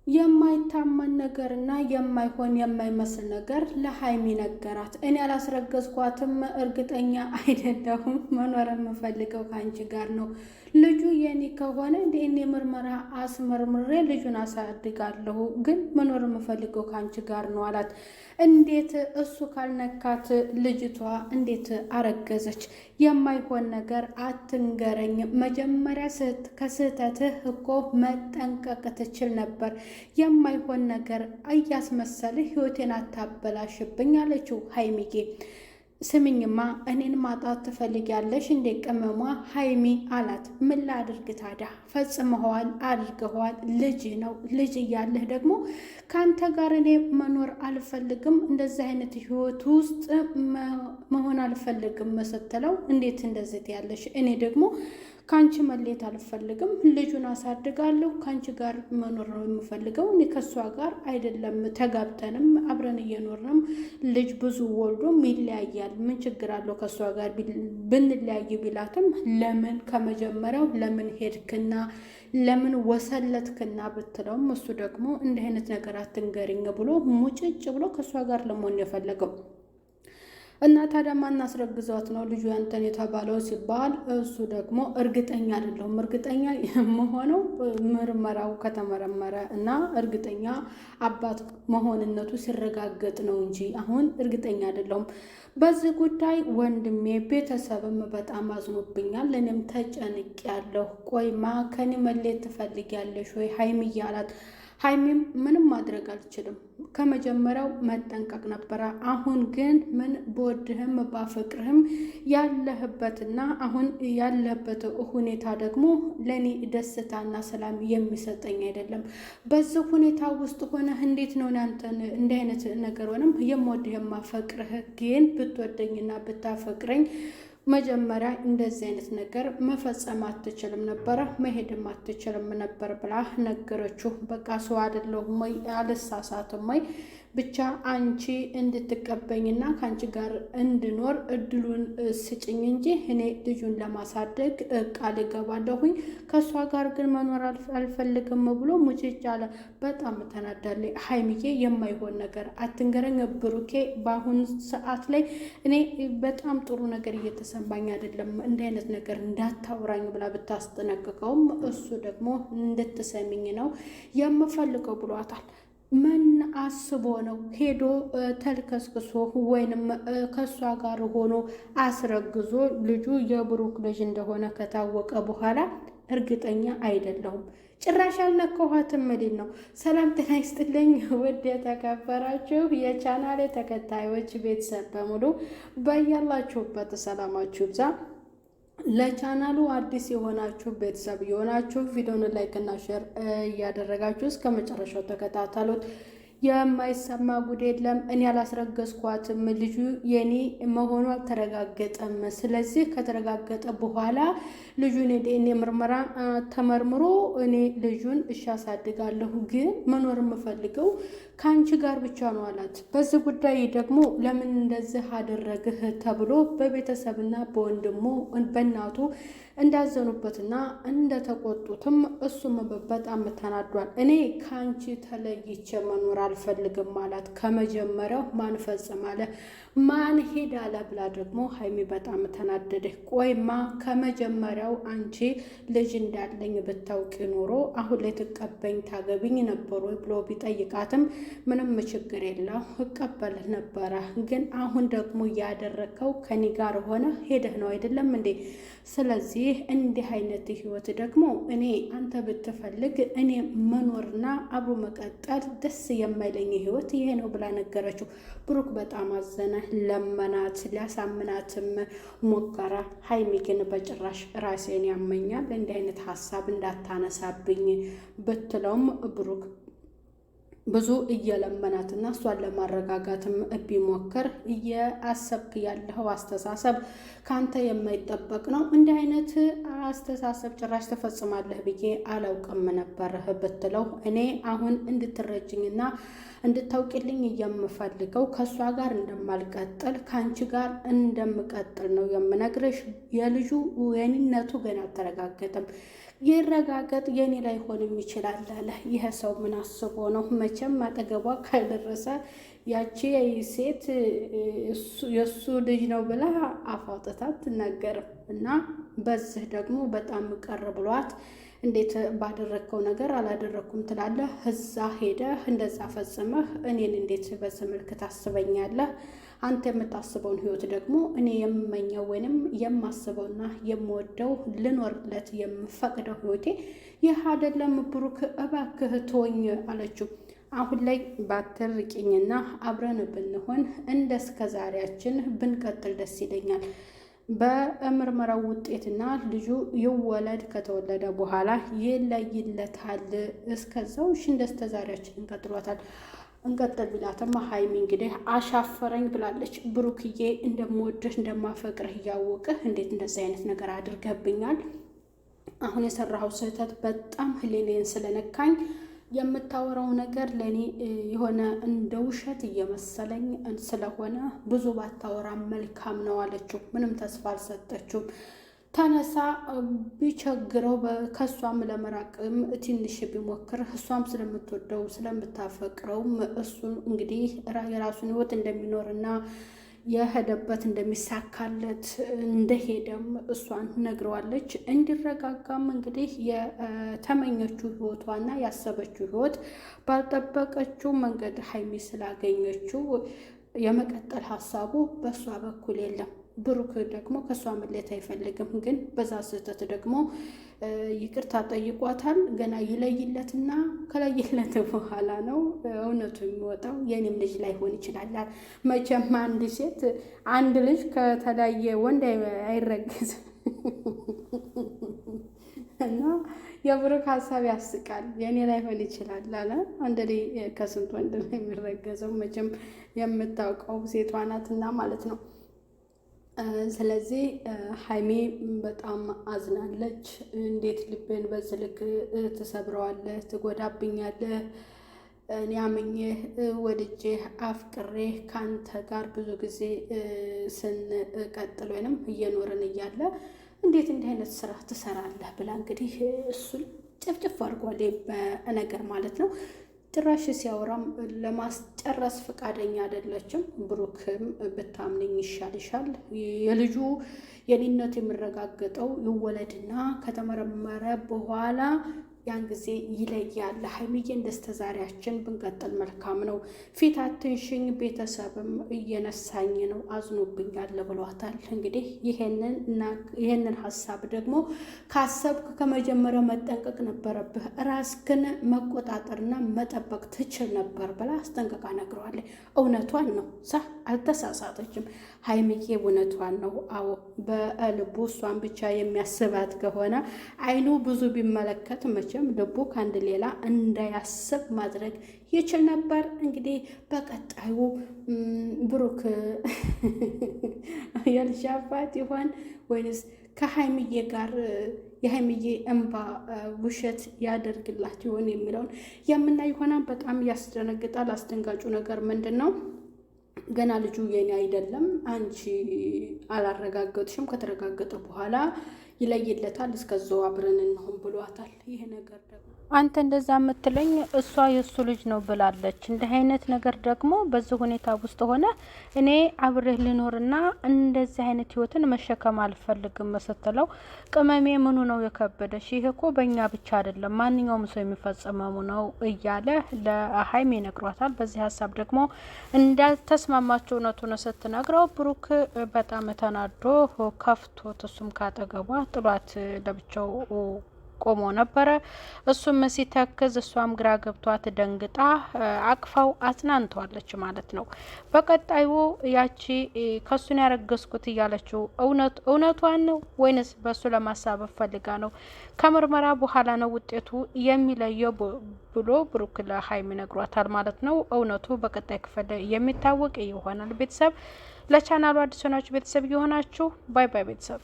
የማይታመን ነገርና የማይሆን የማይመስል ነገር ለሀይሚ ነገራት። እኔ አላስረገዝኳትም፣ እርግጠኛ አይደለሁም። መኖር የምፈልገው ከአንቺ ጋር ነው። ልጁ የኔ ከሆነ ዲኤንኤ ምርመራ አስመርምሬ ልጁን አሳድጋለሁ፣ ግን መኖር የምፈልገው ከአንቺ ጋር ነው አላት። እንዴት እሱ ካልነካት ልጅቷ እንዴት አረገዘች? የማይሆን ነገር አትንገረኝ። መጀመሪያ ከስህተትህ እኮ መጠንቀቅ ትችል ነበር። የማይሆን ነገር እያስመሰልህ ህይወቴን አታበላሽብኝ አለችው ሀይሚጌ። ስምኝማ እኔን ማጣት ትፈልጊያለሽ እንዴ ቅመሟ ሀይሚ አላት። ምን ላድርግ ታዲያ? ፈጽመኸዋል፣ አድርገኸዋል። ልጅ ነው። ልጅ እያለህ ደግሞ ከአንተ ጋር እኔ መኖር አልፈልግም፣ እንደዚህ አይነት ህይወት ውስጥ መሆን አልፈልግም ስትለው እንዴት እንደዚህ ያለሽ? እኔ ደግሞ ከአንቺ መሌት አልፈልግም፣ ልጁን አሳድጋለሁ፣ ከአንቺ ጋር መኖር ነው የምፈልገው። እኔ ከእሷ ጋር አይደለም ተጋብተንም አብረን እየኖርንም ልጅ ብዙ ወልዶም ይለያያል። ምን ችግር አለው ከእሷ ጋር ብንለያይ ቢላትም ለምን ከመጀመሪያው ለምን ሄድክና ለምን ወሰለትክና ብትለውም እሱ ደግሞ እንዲህ አይነት ነገር አትንገሪኝ ብሎ ሙጭጭ ብሎ ከእሷ ጋር ለመሆን የፈለገው እና ታዲያ ማን አስረግዟት ነው ልጁ ያንተን የተባለው ሲባል እሱ ደግሞ እርግጠኛ አይደለሁም። እርግጠኛ መሆነው ምርመራው ከተመረመረ እና እርግጠኛ አባት መሆንነቱ ሲረጋገጥ ነው እንጂ አሁን እርግጠኛ አይደለሁም። በዚህ ጉዳይ ወንድሜ ቤተሰብም በጣም አዝኖብኛል፣ እኔም ተጨንቄያለሁ። ቆይማ ከኔ መሌት ትፈልጊያለሽ ወይ ሀይሚ አላት። ሀይሚም ምንም ማድረግ አልችልም፣ ከመጀመሪያው መጠንቀቅ ነበረ። አሁን ግን ምን በወድህም ባፈቅርህም ያለህበትና አሁን ያለህበት ሁኔታ ደግሞ ለእኔ ደስታና ሰላም የሚሰጠኝ አይደለም። በዚህ ሁኔታ ውስጥ ሆነህ እንዴት ነው አንተን እንዲህ አይነት ነገር ሆነም የምወድህ የማፈቅርህ ግን ብትወደኝና ብታፈቅረኝ መጀመሪያ እንደዚህ አይነት ነገር መፈጸም አትችልም ነበረ፣ መሄድም አትችልም ነበር ብላ ነገረችው። በቃ ሰው አይደለሁም ወይ አልሳሳትም ወይ ብቻ አንቺ እንድትቀበኝና ከአንቺ ጋር እንድኖር እድሉን ስጭኝ እንጂ እኔ ልጁን ለማሳደግ ቃል እገባለሁኝ፣ ከእሷ ጋር ግን መኖር አልፈልግም ብሎ ሙጭጭ አለ። በጣም ተናዳለች ሀይሚዬ። የማይሆን ነገር አትንገረኝ ብሩኬ፣ በአሁኑ ሰዓት ላይ እኔ በጣም ጥሩ ነገር እየተሰማኝ አይደለም፣ እንዲህ አይነት ነገር እንዳታውራኝ ብላ ብታስጠነቅቀውም እሱ ደግሞ እንድትሰሚኝ ነው የምፈልገው ብሏታል። ምን አስቦ ነው ሄዶ ተልከስክሶ ወይንም ከእሷ ጋር ሆኖ አስረግዞ ልጁ የብሩክ ልጅ እንደሆነ ከታወቀ በኋላ እርግጠኛ አይደለሁም። ጭራሽ ያልነካኋትም ምንድን ነው? ሰላም ጤና ይስጥልኝ ውድ የተከበራችሁ የቻናሌ ተከታዮች ቤተሰብ በሙሉ በያላችሁበት ሰላማችሁ ይብዛ። ለቻናሉ አዲስ የሆናችሁ ቤተሰብ የሆናችሁ ቪዲዮን ላይክ እና ሼር እያደረጋችሁ እስከ መጨረሻው ተከታተሉት። የማይሰማ ጉድ የለም። እኔ አላስረገዝኳትም፣ ልጁ የኔ መሆኑ አልተረጋገጠም። ስለዚህ ከተረጋገጠ በኋላ ልጁን የዲኤንኤ ምርመራ ተመርምሮ እኔ ልጁን እሺ አሳድጋለሁ፣ ግን መኖር የምፈልገው ከአንቺ ጋር ብቻ ነው አላት። በዚህ ጉዳይ ደግሞ ለምን እንደዚህ አደረግህ ተብሎ በቤተሰብና በወንድሙ በእናቱ እንዳዘኑበትና እንደተቆጡትም እሱም በጣም ተናዷል። እኔ ከአንቺ ተለይቼ መኖር አልፈልግም አላት። ከመጀመሪያው ማን ፈጽም አለ ማን ሄድ አለ ብላ ደግሞ ሀይሚ በጣም ተናደደ። ቆይማ ከመጀመሪያው አንቺ ልጅ እንዳለኝ ብታውቂ ኖሮ አሁን ላይ ትቀበኝ ታገብኝ ነበሩ ብሎ ቢጠይቃትም ምንም ችግር የለው እቀበልህ ነበረ፣ ግን አሁን ደግሞ ያደረከው ከኔ ጋር ሆነ ሄደህ ነው አይደለም እንዴ? ስለዚህ እንዲህ አይነት ህይወት ደግሞ እኔ አንተ ብትፈልግ እኔ መኖርና አብሮ መቀጠል ደስ የማይለኝ ህይወት ይሄ ነው ብላ ነገረችው። ብሩክ በጣም አዘነ፣ ለመናት፣ ሊያሳምናትም ሞከረ። ሀይሚ ግን በጭራሽ ራሴን ያመኛል እንዲህ አይነት ሀሳብ እንዳታነሳብኝ ብትለውም ብሩክ ብዙ እየለመናትና እሷን ለማረጋጋትም ቢሞክር እየአሰብክ ያለው አስተሳሰብ ካንተ የማይጠበቅ ነው። እንዲህ አይነት አስተሳሰብ ጭራሽ ተፈጽማለህ ብዬ አላውቅም ነበር ብትለው እኔ አሁን እንድትረጅኝና እንድታውቂልኝ የምፈልገው ከእሷ ጋር እንደማልቀጥል ከአንቺ ጋር እንደምቀጥል ነው የምነግርሽ። የልጁ የኔነቱ ገና አልተረጋገጠም። ይረጋገጥ የኔ ላይ ሆንም ይችላል አለ። ይሄ ሰው ምን አስቦ ነው? መቼም አጠገቧ ካልደረሰ ያቺ ሴት የእሱ ልጅ ነው ብላ አፋውጥታ አትናገርም። እና በዚህ ደግሞ በጣም ቀር ብሏት እንዴት ባደረግከው ነገር አላደረግኩም ትላለህ? እዛ ሄደህ እንደዛ ፈጽመህ እኔን እንዴት በዚህ መልክ ታስበኛለህ? አንተ የምታስበውን ህይወት ደግሞ እኔ የምመኘው ወይንም የማስበውና የምወደው ልኖርለት የምፈቅደው ህይወቴ ይህ አይደለም። ብሩክ እባክህ ተወኝ አለችው። አሁን ላይ ባትርቂኝና አብረን ብንሆን እንደ እስከ ዛሬያችን ብንቀጥል ደስ ይለኛል። በምርመራው ውጤትና ልጁ ይወለድ ከተወለደ በኋላ ይለይለታል። እስከዛው እሺ እንደ እስከ ዛሬያችን እንቀጥል ቢላትም ሀይሚ እንግዲህ አሻፈረኝ ብላለች። ብሩክዬ እንደምወድህ እንደማፈቅርህ እያወቅህ እንዴት እንደዚህ አይነት ነገር አድርገብኛል? አሁን የሰራኸው ስህተት በጣም ህሊናዬን ስለነካኝ የምታወራው ነገር ለእኔ የሆነ እንደ ውሸት እየመሰለኝ ስለሆነ ብዙ ባታወራ መልካም ነው አለችው። ምንም ተስፋ አልሰጠችውም። ተነሳ ቢቸግረው ከእሷም ለመራቅም ትንሽ ቢሞክር እሷም ስለምትወደው ስለምታፈቅረውም እሱን እንግዲህ የራሱን ህይወት እንደሚኖርና የሄደበት እንደሚሳካለት እንደሄደም እሷን ነግረዋለች። እንዲረጋጋም እንግዲህ የተመኘችው ህይወቷና ያሰበችው ህይወት ባልጠበቀችው መንገድ ሀይሚ ስላገኘችው የመቀጠል ሀሳቡ በእሷ በኩል የለም። ብሩክ ደግሞ ከእሷ መለየት አይፈልግም። ግን በዛ ስህተት ደግሞ ይቅርታ ጠይቋታል። ገና ይለይለትና ከለይለት በኋላ ነው እውነቱ የሚወጣው። የኔም ልጅ ላይሆን ይችላል። መቼም አንድ ልጅ ከተለያየ ወንድ አይረገዝም እና የብሩክ ሀሳብ ያስቃል። የኔ ላይሆን ይችላል አለ። አንድ ላይ ከስንት ወንድ ነው የሚረገዘው? መቼም የምታውቀው ሴቷ ናትና ማለት ነው። ስለዚህ ሀይሜ በጣም አዝናለች። እንዴት ልብን በዚህ ልክ ትሰብረዋለህ? ትጎዳብኛለህ? እኔ አምኜህ ወድጄህ አፍቅሬህ ከአንተ ጋር ብዙ ጊዜ ስንቀጥል ወይንም እየኖርን እያለ እንዴት እንዲህ አይነት ስራ ትሰራለህ? ብላ እንግዲህ እሱን ጭፍጭፍ አድርጓል በነገር ማለት ነው። ጭራሽ ሲያወራም ለማስጨረስ ፈቃደኛ አይደለችም። ብሩክም ብታምንኝ ይሻልሻል፣ የልጁ የኔነት የሚረጋገጠው ይወለድና ከተመረመረ በኋላ ያን ጊዜ ይለያል። ሀይሚዬ እንደስተዛሬያችን ብንቀጥል መልካም ነው። ፊት አትንሽኝ፣ ቤተሰብም እየነሳኝ ነው፣ አዝኖብኛል ብሏታል። እንግዲህ ይሄንን ሀሳብ ደግሞ ካሰብክ ከመጀመሪያው መጠንቀቅ ነበረብህ፣ ራስክን መቆጣጠርና መጠበቅ ትችል ነበር ብላ አስጠንቀቃ ነግረዋለች። እውነቷን ነው፣ አልተሳሳተችም። ሀይሚዬ እውነቷን ነው። አዎ በልቡ እሷን ብቻ የሚያስባት ከሆነ አይኑ ብዙ ቢመለከት መቼም ልቡ ከአንድ ሌላ እንዳያስብ ማድረግ ይችል ነበር። እንግዲህ በቀጣዩ ብሩክ የልጅ አባት ይሆን ወይንስ ከሀይሚዬ ጋር የሀይሚዬ እንባ ውሸት ያደርግላት ይሆን የሚለውን የምናይ ይሆናል። በጣም ያስደነግጣል። አስደንጋጩ ነገር ምንድን ነው? ገና ልጁ የኔ አይደለም፣ አንቺ አላረጋገጥሽም፣ ከተረጋገጠ በኋላ ይለይለታል፣ እስከዛው አብረን እንሆን ብሏታል። ይሄ ነገር ደግሞ አንተ እንደዛ የምትለኝ እሷ የእሱ ልጅ ነው ብላለች። እንዲህ አይነት ነገር ደግሞ በዚህ ሁኔታ ውስጥ ሆነ እኔ አብሬህ ልኖርና እንደዚህ አይነት ህይወትን መሸከም አልፈልግም ስትለው ቅመሜ ምኑ ነው የከበደሽ? ይሄ እኮ በእኛ ብቻ አይደለም ማንኛውም ሰው የሚፈጸመሙ ነው እያለ ለሀይሜ ነግሯታል። በዚህ ሀሳብ ደግሞ እንዳልተስማማቸው እውነቱን ስትነግረው ብሩክ በጣም ተናዶ ከፍቶት እሱም ካጠገቧ ጥሏት ለብቻው ቆሞ ነበረ። እሱም ሲተክዝ እሷም ግራ ገብቷት ደንግጣ አቅፋው አጽናንተዋለች ማለት ነው። በቀጣዩ ያቺ ከሱን ያረገዝኩት እያለችው እውነቷን ነው ወይንስ በሱ ለማሳበብ ፈልጋ ነው? ከምርመራ በኋላ ነው ውጤቱ የሚለየው ብሎ ብሩክ ለሀይሚ ነግሯታል ማለት ነው። እውነቱ በቀጣይ ክፍል የሚታወቅ ይሆናል። ቤተሰብ ለቻናሉ አዲስ ሆናችሁ ቤተሰብ እየሆናችሁ ባይ ባይ ቤተሰብ